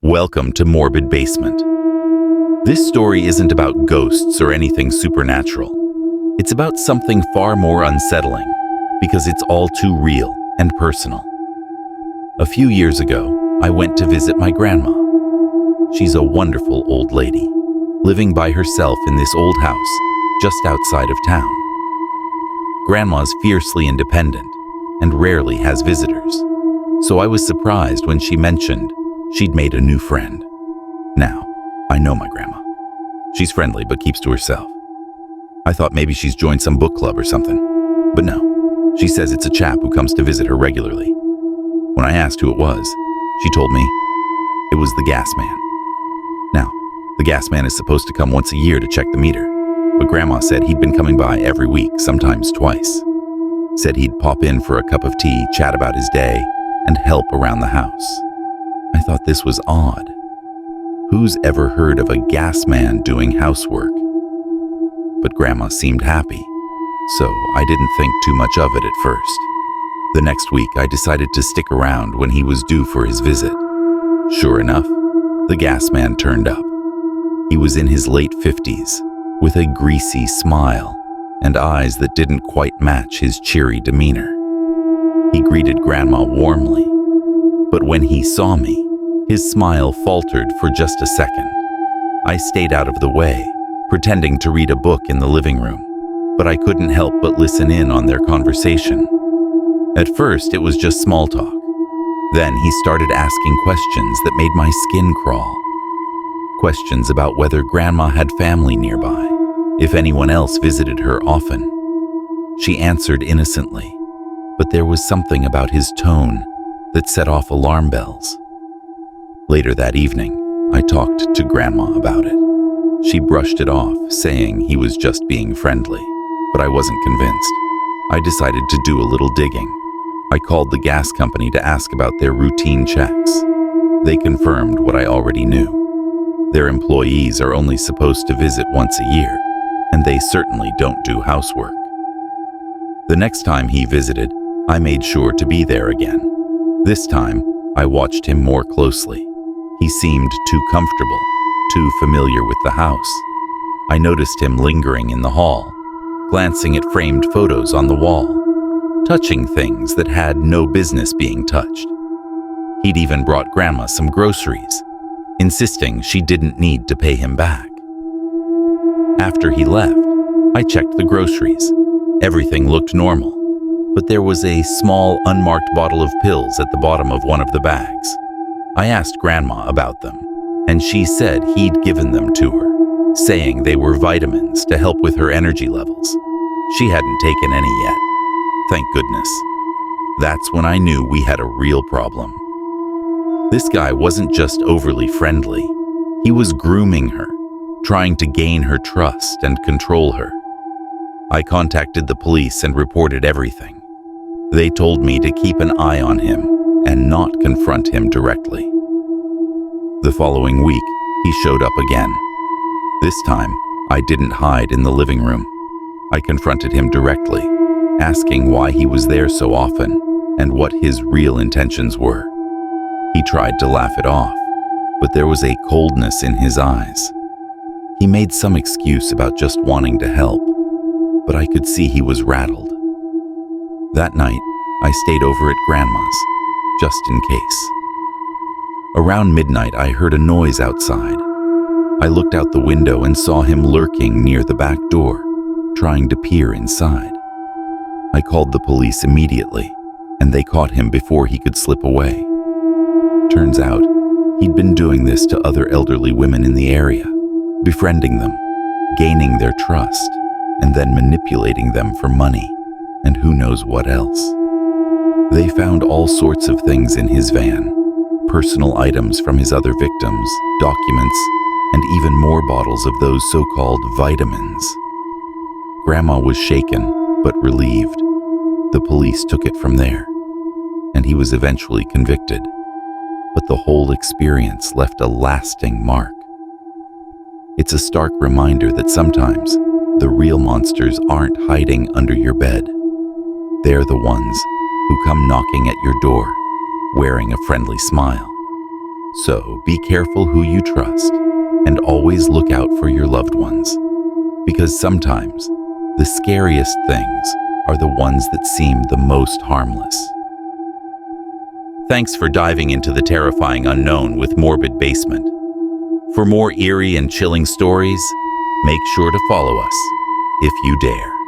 Welcome to Morbid Basement. This story isn't about ghosts or anything supernatural. It's about something far more unsettling, because it's all too real and personal. A few years ago, I went to visit my grandma. She's a wonderful old lady, living by herself in this old house just outside of town. Grandma's fiercely independent and rarely has visitors, so I was surprised when she mentioned she'd made a new friend. Now, I know my grandma. She's friendly but keeps to herself. I thought maybe she's joined some book club or something, but no. She says it's a chap who comes to visit her regularly. When I asked who it was, she told me it was the gas man. Now, the gas man is supposed to come once a year to check the meter, but Grandma said he'd been coming by every week, sometimes twice. Said he'd pop in for a cup of tea, chat about his day, and help around the house. I thought this was odd. Who's ever heard of a gas man doing housework? But Grandma seemed happy, so I didn't think too much of it at first. The next week, I decided to stick around when he was due for his visit. Sure enough, the gas man turned up. He was in his late 50s, with a greasy smile and eyes that didn't quite match his cheery demeanor. He greeted Grandma warmly, but when he saw me, his smile faltered for just a second. I stayed out of the way, pretending to read a book in the living room, but I couldn't help but listen in on their conversation. At first, it was just small talk. Then he started asking questions that made my skin crawl. Questions about whether Grandma had family nearby, if anyone else visited her often. She answered innocently, but there was something about his tone that set off alarm bells. Later that evening, I talked to Grandma about it. She brushed it off, saying he was just being friendly, but I wasn't convinced. I decided to do a little digging. I called the gas company to ask about their routine checks. They confirmed what I already knew. Their employees are only supposed to visit once a year, and they certainly don't do housework. The next time he visited, I made sure to be there again. This time, I watched him more closely. He seemed too comfortable, too familiar with the house. I noticed him lingering in the hall, glancing at framed photos on the wall, touching things that had no business being touched. He'd even brought Grandma some groceries, insisting she didn't need to pay him back. After he left, I checked the groceries. Everything looked normal, but there was a small, unmarked bottle of pills at the bottom of one of the bags. I asked Grandma about them, and she said he'd given them to her, saying they were vitamins to help with her energy levels. She hadn't taken any yet. Thank goodness. That's when I knew we had a real problem. This guy wasn't just overly friendly. He was grooming her, trying to gain her trust and control her. I contacted the police and reported everything. They told me to keep an eye on him and not confront him directly. The following week, he showed up again. This time, I didn't hide in the living room. I confronted him directly, asking why he was there so often and what his real intentions were. He tried to laugh it off, but there was a coldness in his eyes. He made some excuse about just wanting to help, but I could see he was rattled. That night, I stayed over at Grandma's, just in case. Around midnight, I heard a noise outside. I looked out the window and saw him lurking near the back door, trying to peer inside. I called the police immediately, and they caught him before he could slip away. Turns out, he'd been doing this to other elderly women in the area, befriending them, gaining their trust, and then manipulating them for money, and who knows what else. They found all sorts of things in his van, personal items from his other victims, documents, and even more bottles of those so-called vitamins. Grandma was shaken, but relieved. The police took it from there, and he was eventually convicted. But the whole experience left a lasting mark. It's a stark reminder that sometimes the real monsters aren't hiding under your bed. They're the ones who come knocking at your door, wearing a friendly smile. So be careful who you trust and always look out for your loved ones, because sometimes the scariest things are the ones that seem the most harmless. Thanks for diving into the terrifying unknown with Morbid Basement. For more eerie and chilling stories, make sure to follow us if you dare.